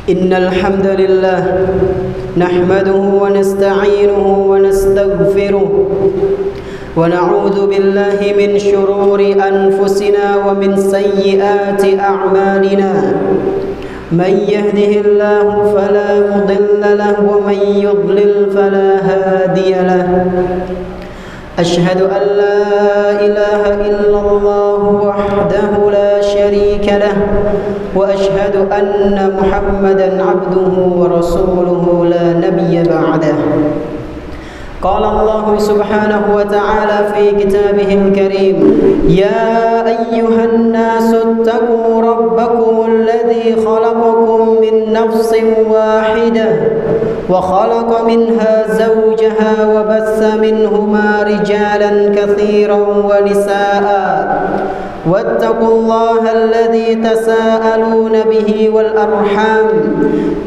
إن الحمد لله نحمده ونستعينه ونستغفره ونعوذ بالله من شرور أنفسنا ومن سيئات أعمالنا من يهده الله فلا مضل له ومن يضلل فلا هادي له أشهد أن لا إله إلا الله وحده لا شريك له وأشهد أن محمدا عبده ورسوله لا نبي بعده. قال الله سبحانه وتعالى في كتابه الكريم: يا أيها الناس اتقوا ربكم الذي خلقكم من نفس واحدة وخلق منها زوجها وبث منهما رجالا كثيرا ونساء واتقوا الله الذي تساءلون به والأرحام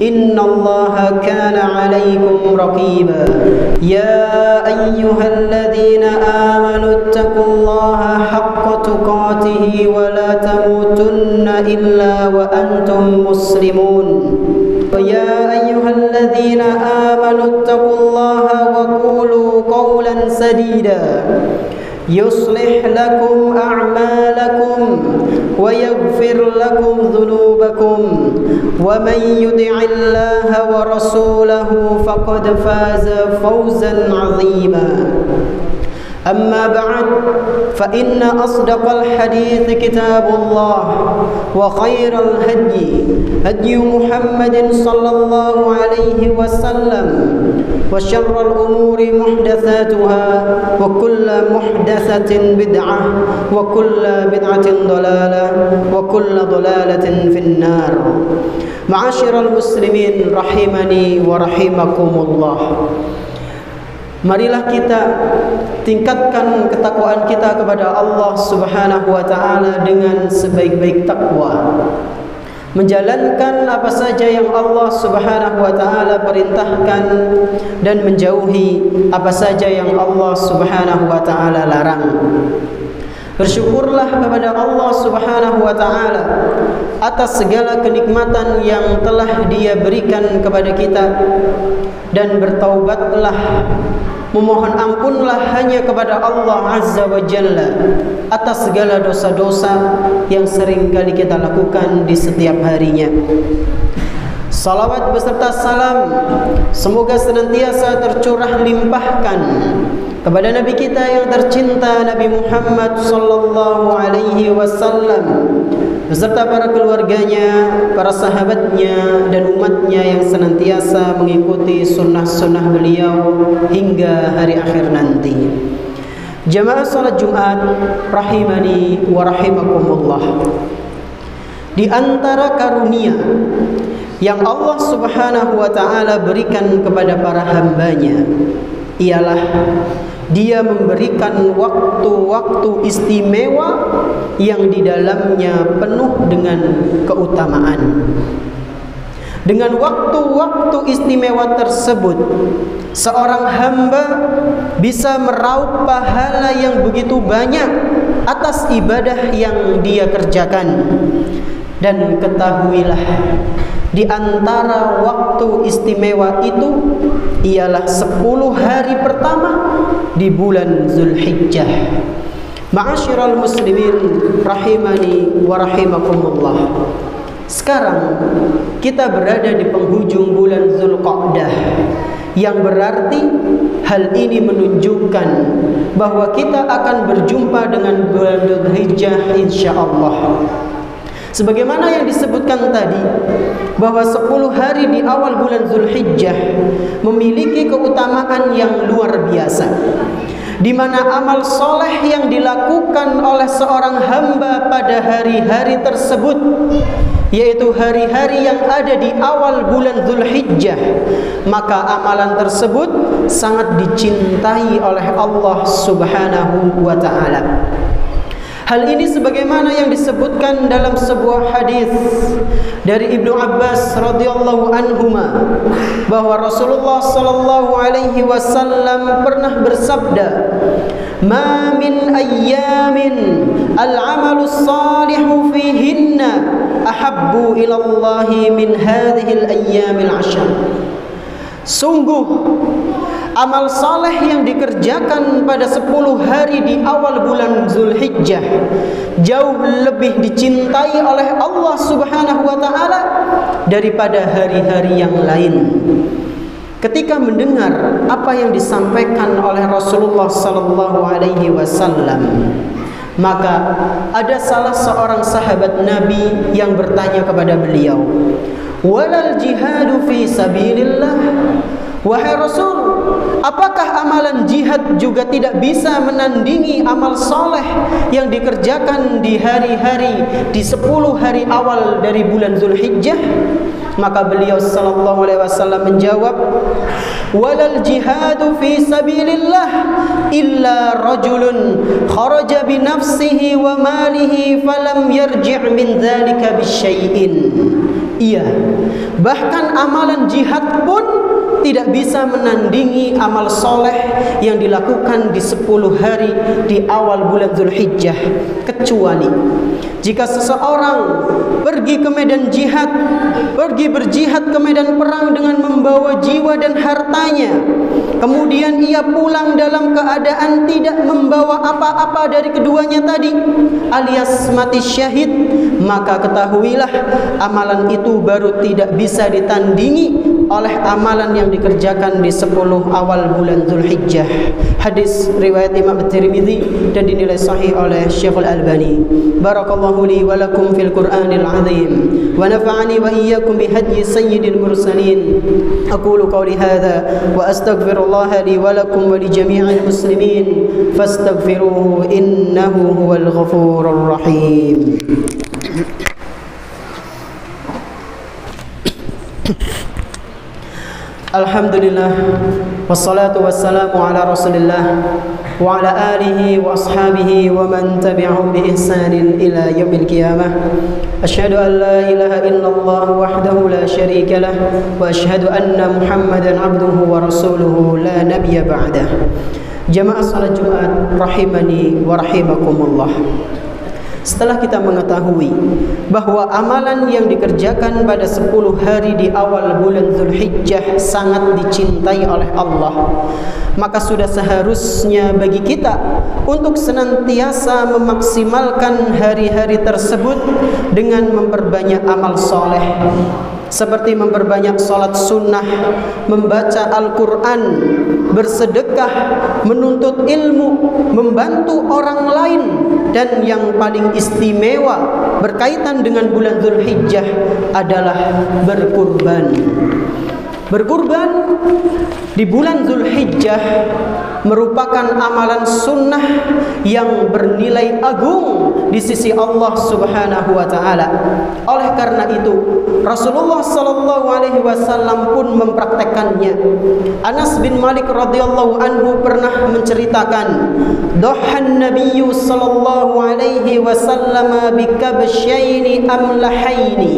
إن الله كان عليكم رقيبا. يا أيها الذين آمنوا اتقوا الله حق تقاته ولا تموتن إلا وأنتم مسلمون. يا أيها الذين آمنوا اتقوا الله وقولوا قولا سديدا يصلح لكم أعمالكم ويغفر لكم ذنوبكم ومن يطع الله ورسوله فقد فاز فوزا عظيما. أما بعد فإن أصدق الحديث كتاب الله وخير الهدي هدي محمد صلى الله عليه وسلم وشر الأمور محدثاتها وكل محدثة بدعة وكل بدعة ضلالة وكل ضلالة في النار. معاشر المسلمين رحمني ورحمكم الله. Marilah kita tingkatkan ketakwaan kita kepada Allah Subhanahu wa taala dengan sebaik-baik takwa. Menjalankan apa saja yang Allah Subhanahu wa taala perintahkan dan menjauhi apa saja yang Allah Subhanahu wa taala larang. Bersyukurlah kepada Allah Subhanahu wa taala atas segala kenikmatan yang telah Dia berikan kepada kita, dan bertaubatlah, memohon ampunlah hanya kepada Allah Azza wa Jalla atas segala dosa-dosa yang sering kali kita lakukan di setiap harinya. Salawat beserta salam semoga senantiasa tercurah limpahkan kepada Nabi kita yang tercinta, Nabi Muhammad sallallahu alaihi wasallam, beserta para keluarganya, para sahabatnya, dan umatnya yang senantiasa mengikuti sunnah-sunnah beliau hingga hari akhir nanti. Jamaah salat Jumat rahimani wa rahimakumullah. Di antara karunia yang Allah Subhanahu wa taala berikan kepada para hambanya ialah Dia memberikan waktu-waktu istimewa yang di dalamnya penuh dengan keutamaan. Dengan waktu-waktu istimewa tersebut, seorang hamba bisa meraup pahala yang begitu banyak atas ibadah yang dia kerjakan. Dan ketahuilah, di antara waktu istimewa itu ialah 10 hari pertama di bulan Zulhijjah. Ma'asyiral muslimin rahimani wa rahimakumullah. Sekarang kita berada di penghujung bulan Zulqa'dah, yang berarti hal ini menunjukkan bahwa kita akan berjumpa dengan bulan Zulhijjah insyaallah. Sebagaimana yang disebutkan tadi, bahwa 10 hari di awal bulan Zulhijjah memiliki keutamaan yang luar biasa, di mana amal soleh yang dilakukan oleh seorang hamba pada hari-hari tersebut, yaitu hari-hari yang ada di awal bulan Zulhijjah, maka amalan tersebut sangat dicintai oleh Allah Subhanahu wa ta'ala. Hal ini sebagaimana yang disebutkan dalam sebuah hadis dari Ibnu Abbas radhiyallahu anhuma bahwa Rasulullah sallallahu alaihi wasallam pernah bersabda, "Ma min ayyamin al-'amalu salihu fihinna ahabbu ila Allah min hadhihi al-ayyamil 'ashr." Sungguh amal saleh yang dikerjakan pada 10 hari di awal bulan Zulhijjah jauh lebih dicintai oleh Allah Subhanahu wa taala daripada hari-hari yang lain. Ketika mendengar apa yang disampaikan oleh Rasulullah sallallahu alaihi wasallam, maka ada salah seorang sahabat Nabi yang bertanya kepada beliau, "Walal jihadu fi sabilillah?" Wahai Rasul, apakah amalan jihad juga tidak bisa menandingi amal soleh yang dikerjakan di hari-hari, di 10 hari awal dari bulan Zulhijjah? Maka beliau sallallahu alaihi wasallam menjawab, "Walal jihadu fi sabilillah illa rajulun kharaja bi nafsihi wa malihi falam yarji' min dzalika bisyai'in." Iya, bahkan amalan jihad pun tidak bisa menandingi amal soleh yang dilakukan di 10 hari di awal bulan Zulhijjah, kecuali jika seseorang pergi ke medan jihad, pergi berjihad ke medan perang dengan membawa jiwa dan hartanya, kemudian ia pulang dalam keadaan tidak membawa apa-apa dari keduanya tadi, alias mati syahid, maka ketahuilah amalan itu baru tidak bisa ditandingi oleh amalan yang dikerjakan di 10 awal bulan Zulhijjah. Hadis riwayat Imam At-Tirmidzi dan dinilai sahih oleh Syekhul Albani. Barakallahu li wa lakum fil Qur'anil azim wa nafa'ani wa iyyakum bi hadyi sayyidil mursalin. Aqulu qawli hadha wa astaghfirullah li wa lakum wa li jami'il muslimin fastaghfiruhu innahu huwal ghafurur rahim. Alhamdulillah wassalatu wassalamu ala Rasulillah wa ala alihi wa ashabihi wa man tabi'ahum bi ihsanin ila yaumil qiyamah. Asyhadu an la ilaha illallah wahdahu la syarika lah wa asyhadu anna Muhammadan abduhu wa rasuluhu la nabiyya ba'dah. Jamaah salat Jumat rahimani wa rahimakumullah. Setelah kita mengetahui bahwa amalan yang dikerjakan pada 10 hari di awal bulan Zulhijjah sangat dicintai oleh Allah, maka sudah seharusnya bagi kita untuk senantiasa memaksimalkan hari-hari tersebut dengan memperbanyak amal soleh, seperti memperbanyak salat sunnah, membaca Al-Quran, bersedekah, menuntut ilmu, membantu orang lain, dan yang paling istimewa berkaitan dengan bulan Zulhijjah adalah berkurban. Berkurban di bulan Zulhijjah merupakan amalan sunnah yang bernilai agung di sisi Allah Subhanahu wa taala. Oleh karena itu, Rasulullah sallallahu alaihi wasallam pun mempraktekannya. Anas bin Malik radhiyallahu anhu pernah menceritakan, "Dhahan Nabiyyu sallallahu alaihi wasallam bi kabsyaini amlahaini."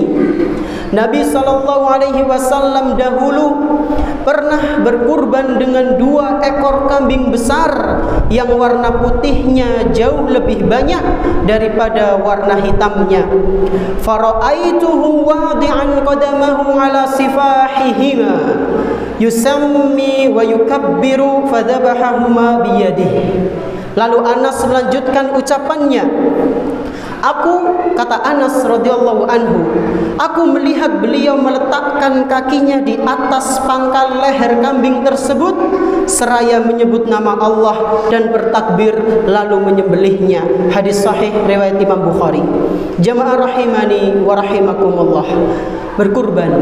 Nabi sallallahu alaihi wasallam dahulu pernah berkurban dengan 2 ekor kambing besar yang warna putihnya jauh lebih banyak daripada warna hitamnya. Fara'aituhu wadi'an qadamahu ala sifahihima yusammi wa yukabbiru fadhabahahuma biyadihi. Lalu Anas melanjutkan ucapannya, kata Anas radhiyallahu anhu, aku melihat beliau meletakkan kakinya di atas pangkal leher kambing tersebut seraya menyebut nama Allah dan bertakbir lalu menyembelihnya. Hadis sahih riwayat Imam Bukhari. Jamaah rahimani wa rahimakumullah. Berkurban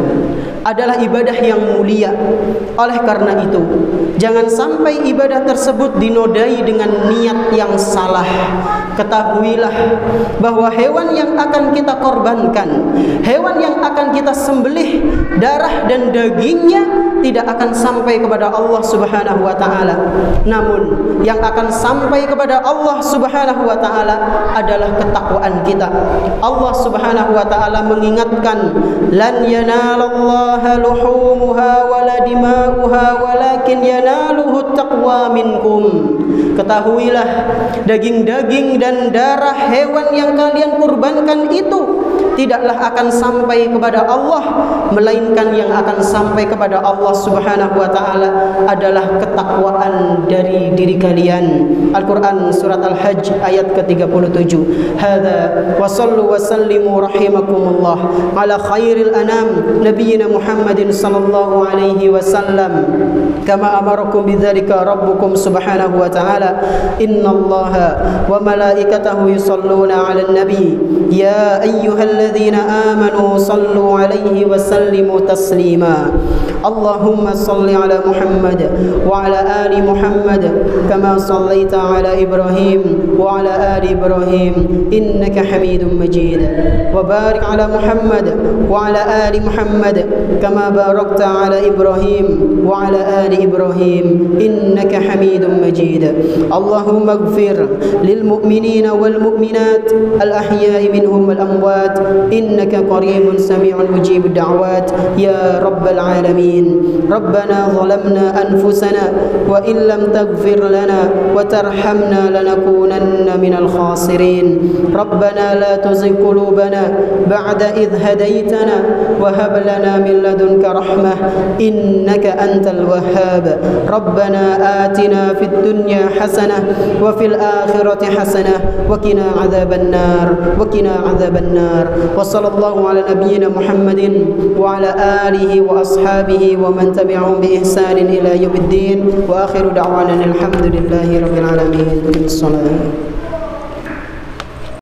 adalah ibadah yang mulia. Oleh karena itu, jangan sampai ibadah tersebut dinodai dengan niat yang salah. Ketahuilah bahwa hewan yang akan kita korbankan, hewan yang akan kita sembelih, darah dan dagingnya tidak akan sampai kepada Allah Subhanahu wa taala. Namun yang akan sampai kepada Allah Subhanahu wa taala adalah ketakwaan kita. Allah Subhanahu wa taala mengingatkan, lan yanalallaha luhumuha wala dima'uha walakin yanaluhu taqwa minkum. Ketahuilah, daging-daging dan darah hewan yang kalian kurbankan itu tidaklah akan sampai kepada Allah, melainkan yang akan sampai kepada Allah Subhanahu wa taala adalah ketakwaan dari diri kalian. Al-Qur'an surat Al-Hajj ayat ke-37. Hadza wa sallu wa sallimu rahimakumullah ala khairil anam nabiyina Muhammadin sallallahu alaihi wasallam kama amarakum bidzalika rabbukum subhanahu wa ta'ala. Innallaha wa malaikatahu yusalluna 'alan nabi ya ayyuhalladzina amanu sallu 'alaihi wa sallimu taslima. Allahumma salli 'ala Muhammad wa 'ala ali Muhammad kama sallaita 'ala Ibrahim wa 'ala ali Ibrahim innaka Hamidum Majid. Wa barik 'ala Muhammad wa 'ala ali Muhammad kama barakta 'ala Ibrahim wa 'ala ali Ibrahim innaka Hamidum Majid. Allahumma ighfir lil mu'minina wal mu'minat al ahya'i minhum wal amwat innaka qaribun sami'un mujibud da'wat ya rabbal alamin. Rabbana zalamna anfusana wa in lam taghfir lana wa tarhamna lanakunanna minal khasirin. Rabbana la tuzigh qulubana ba'da idh hadaytana wa hab lana min ladunka rahmah innaka antal wahhab. Rabbana atina fid dunya hasanah wa fil akhirati hasanah wa qina adzaban nar wa qina adzaban nar. Wa sallallahu ala nabiyyina Muhammadin wa ala alihi wa ashabihi wa man tabi'ahum bi ihsanin ila yaumiddin. Wa akhiru da'wana alhamdulillahi rabbil alamin. Bismillah.